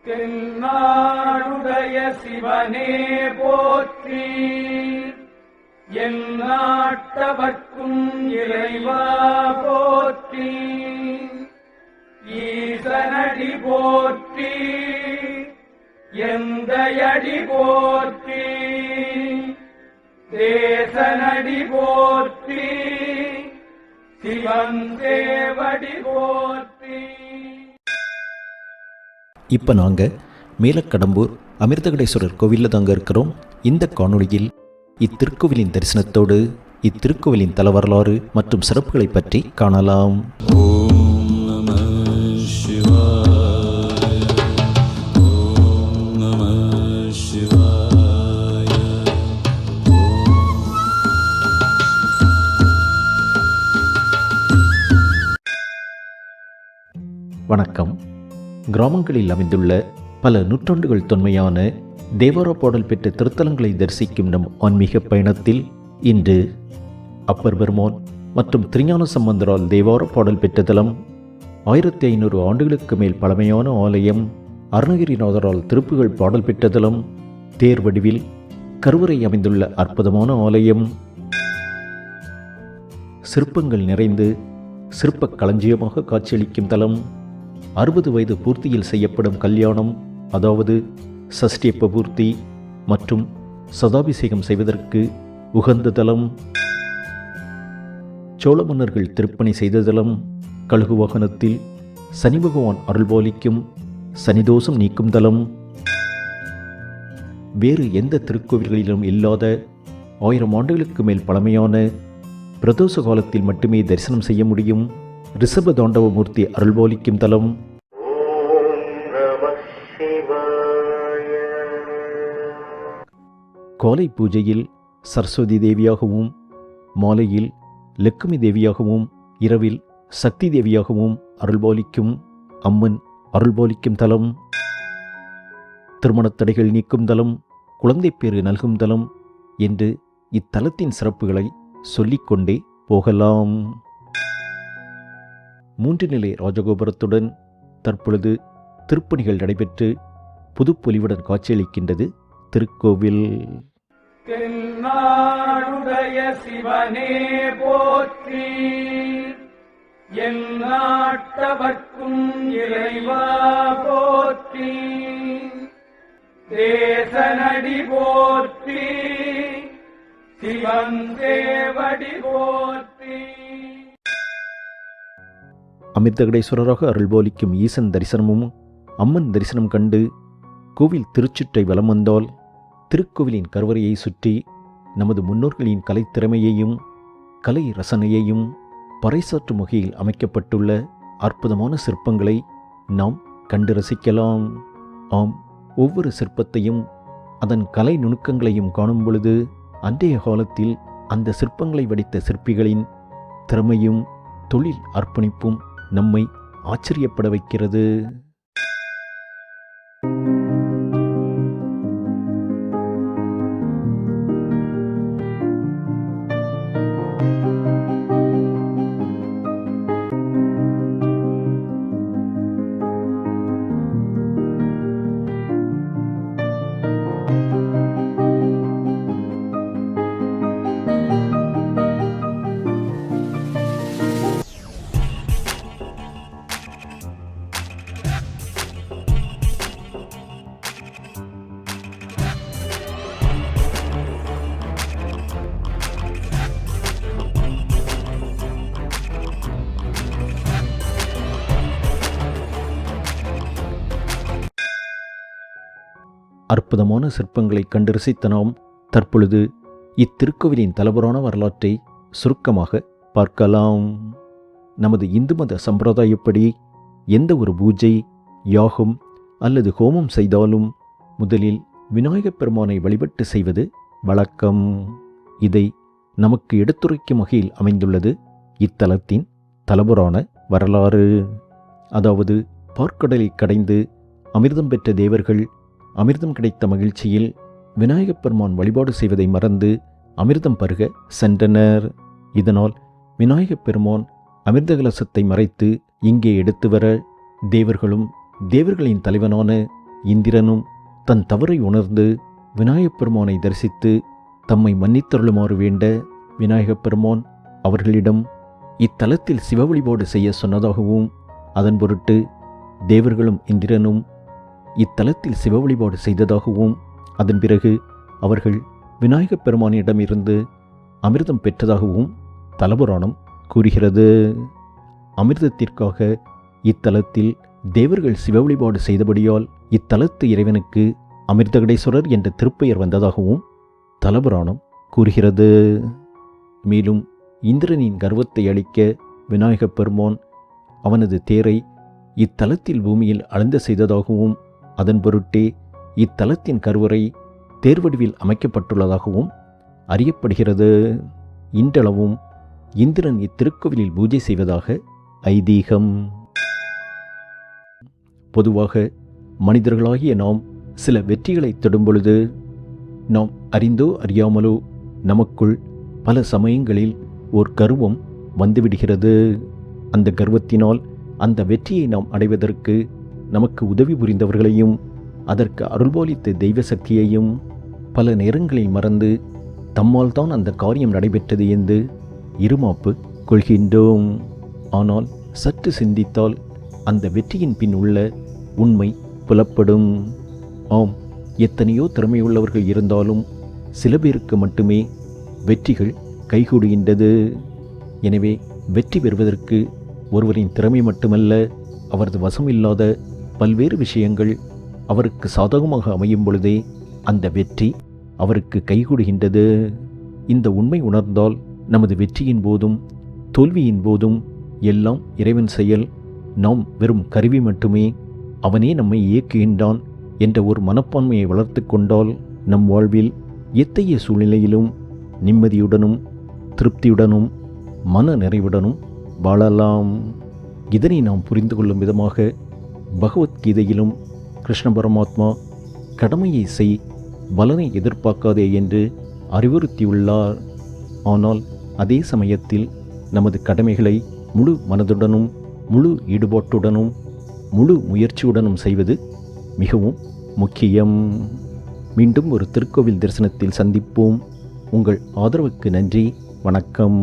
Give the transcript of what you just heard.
தென்னாடுடைய சிவனே போற்றி, எந்நாட்டவர்க்கும் இறைவா போற்றி, ஈசனடி போற்றி, எந்தையடி போற்றி, தேசனடி போற்றி, சிவன் தேவடி போற்றி. இப்போ நாங்கள் மேலக்கடம்பூர் அமிர்தகடேஸ்வரர் கோவிலில் தாங்க இருக்கிறோம். இந்த காணொளியில் இத்திருக்கோவிலின் தரிசனத்தோடு இத்திருக்கோவிலின் தல வரலாறு மற்றும் சிறப்புகளை பற்றி காணலாம். ஓம் நம சிவாய, ஓம் நம சிவாய. வணக்கம். கிராமங்களில் அமைந்துள்ள பல நூற்றாண்டுகள் தொன்மையான தேவார பாடல் பெற்ற திருத்தலங்களை தரிசிக்கும் நம் ஆன்மீக பயணத்தில் இன்று அப்பர் பெருமான் மற்றும் திருஞான சம்பந்தரால் தேவார பாடல் பெற்ற தலம், 1500 ஆண்டுகளுக்கு மேல் பழமையான ஆலயம், அருணகிரிநாதரால் திருப்புகள் பாடல் பெற்ற தலம், தேர் வடிவில் கருவறை அமைந்துள்ள அற்புதமான ஆலயம், சிற்பங்கள் நிறைந்து சிற்பக் களஞ்சியமாக காட்சியளிக்கும் தலம், 60 வயது பூர்த்தியில் செய்யப்படும் கல்யாணம், அதாவது சஷ்டியப்ப பூர்த்தி மற்றும் சதாபிஷேகம் செய்வதற்கு உகந்த தலம், சோழ மன்னர்கள் திருப்பணி செய்த தலம், கழுகு வாகனத்தில் சனி பகவான் அருள்பாலிக்கும் சனிதோஷம் நீக்கும் தலம், வேறு எந்த திருக்கோவில்களிலும் இல்லாத 1000 ஆண்டுகளுக்கு மேல் பழமையான பிரதோஷ காலத்தில் மட்டுமே தரிசனம் செய்ய முடியும் ரிஷப தாண்டவமூர்த்தி அருள்பாலிக்கும் தலம், காலை பூஜையில் சரஸ்வதி தேவியாகவும், மாலையில் லட்சுமி தேவியாகவும், இரவில் சக்தி தேவியாகவும் அருள்பாலிக்கும் அம்மன் அருள்பாலிக்கும் தலம், திருமணத் தடைகள் நீக்கும் தலம், குழந்தை பேறு நல்கும் தலம் என்று இத்தலத்தின் சிறப்புகளை சொல்லிக்கொண்டே போகலாம். 3 நிலை ராஜகோபுரத்துடன் தற்பொழுது திருப்பணிகள் நடைபெற்று புதுப்பொலிவுடன் காட்சியளிக்கின்றது திருக்கோவில். தென்னாடுடைய சிவனே போற்றி, எந்நாட்டவர்க்கும் இறைவா போற்றி, தேசனடி போற்றி, சிவன் தேவடி போற்றி. அமிர்தகடேஸ்வரராக அருள்பாலிக்கும் ஈசன் தரிசனமும் அம்மன் தரிசனம் கண்டு கோவில் திருச்சுற்றை வலம் வந்தால் திருக்கோவிலின் கருவறையை சுற்றி நமது முன்னோர்களின் கலைத்திறமையையும் கலை ரசனையையும் பறைசாற்றும் வகையில் அமைக்கப்பட்டுள்ள அற்புதமான சிற்பங்களை நாம் கண்டு ரசிக்கலாம். ஆம், ஒவ்வொரு சிற்பத்தையும் அதன் கலை நுணுக்கங்களையும் காணும் பொழுது அன்றைய காலத்தில் அந்த சிற்பங்களை வடித்த சிற்பிகளின் திறமையும் தொழில் அர்ப்பணிப்பும் நம்மை ஆச்சரியப்பட வைக்கிறது. அற்புதமான சிற்பங்களை கண்டு ரசித்த நாம் தற்பொழுது இத்திருக்கோவிலின் தலபுராண வரலாற்றை சுருக்கமாக பார்க்கலாம். நமது இந்து மத சம்பிரதாயப்படி எந்த ஒரு பூஜை, யாகம் அல்லது ஹோமம் செய்தாலும் முதலில் விநாயகப் பெருமானை வழிபட்டு செய்வது வழக்கம். இதை நமக்கு எடுத்துரைக்கும் வகையில் அமைந்துள்ளது இத்தலத்தின் தலபுராண வரலாறு. அதாவது, பார்க்கடலை கடைந்து அமிர்தம் பெற்ற தேவர்கள் அமிர்தம் கிடைத்த மகிழ்ச்சியில் விநாயகப் பெருமான் வழிபாடு செய்வதை மறந்து அமிர்தம் பருக சென்றனர். இதனால் விநாயகப் பெருமான் அமிர்த கலசத்தை மறைத்து இங்கே எடுத்து வர தேவர்களும் தேவர்களின் தலைவனான இந்திரனும் தன் தவறை உணர்ந்து விநாயகப் பெருமானை தரிசித்து தம்மை மன்னித்தருளுமாறு வேண்ட விநாயகப் பெருமான் அவர்களிடம் இத்தலத்தில் சிவ வழிபாடு செய்ய சொன்னதாகவும் அதன் பொருட்டு தேவர்களும் இந்திரனும் இத்தலத்தில் சிவ வழிபாடு செய்ததாகவும் அதன் பிறகு அவர்கள் விநாயகப் பெருமானிடமிருந்து அமிர்தம் பெற்றதாகவும் தலபுராணம் கூறுகிறது. அமிர்தத்திற்காக இத்தலத்தில் தேவர்கள் சிவ வழிபாடு செய்தபடியால் இத்தலத்து இறைவனுக்கு அமிர்தகடேஸ்வரர் என்ற திருப்பெயர் வந்ததாகவும் தலபுராணம் கூறுகிறது. மேலும் இந்திரனின் கர்வத்தை அழிக்க விநாயகப் பெருமான் அவனது தேரை இத்தலத்தில் பூமியில் அழுந்த செய்ததாகவும் அதன் பொருட்டே இத்தலத்தின் கருவறை தேர்வடிவில் அமைக்கப்பட்டுள்ளதாகவும் அறியப்படுகிறது. இன்றளவும் இந்திரன் இத்திருக்கோவிலில் பூஜை செய்வதாக ஐதீகம். பொதுவாக மனிதர்களாகிய நாம் சில வெற்றிகளை தொடும் பொழுது நாம் அறிந்தோ அறியாமலோ நமக்குள் பல சமயங்களில் ஓர் கர்வம் வந்துவிடுகிறது. அந்த கர்வத்தினால் அந்த வெற்றியை நாம் அடைவதற்கு நமக்கு உதவி புரிந்தவர்களையும் அதற்கு அருள்பாலித்த தெய்வ சக்தியையும் பல நேரங்களில் மறந்து தம்மால் தான் அந்த காரியம் நடைபெற்றது என்று இருமாப்பு கொள்கின்றோம். ஆனால் சற்று சிந்தித்தால் அந்த வெற்றியின் பின் உள்ள உண்மை புலப்படும். ஆம், எத்தனையோ திறமையுள்ளவர்கள் இருந்தாலும் சில பேருக்கு மட்டுமே வெற்றிகள் கைகூடுகின்றது. எனவே வெற்றி பெறுவதற்கு ஒருவரின் திறமை மட்டுமல்ல, அவரது வசமில்லாத பல்வேறு விஷயங்கள் அவருக்கு சாதகமாக அமையும் பொழுதே அந்த வெற்றி அவருக்கு கைகூடுகின்றது. இந்த உண்மை உணர்ந்தால் நமது வெற்றியின் போதும் தோல்வியின் போதும் எல்லாம் இறைவன் செயல், நாம் வெறும் கருவி மட்டுமே, அவனே நம்மை இயக்குகின்றான் என்ற ஒரு மனப்பான்மையை வளர்த்து கொண்டால் நம் வாழ்வில் எத்தகைய சூழ்நிலையிலும் நிம்மதியுடனும் திருப்தியுடனும் மன நிறைவுடனும் வாழலாம். இதனை நாம் புரிந்து கொள்ளும் விதமாக பகவத்கீதையிலும் கிருஷ்ண பரமாத்மா கடமையை செய், பலனை எதிர்பார்க்காதே என்று அறிவுறுத்தியுள்ளார். ஆனால் அதே சமயத்தில் நமது கடமைகளை முழு மனதுடனும் முழு ஈடுபாட்டுடனும் முழு முயற்சியுடனும் செய்வது மிகவும் முக்கியம். மீண்டும் ஒரு திருக்கோவில் தரிசனத்தில் சந்திப்போம். உங்கள் ஆதரவுக்கு நன்றி. வணக்கம்.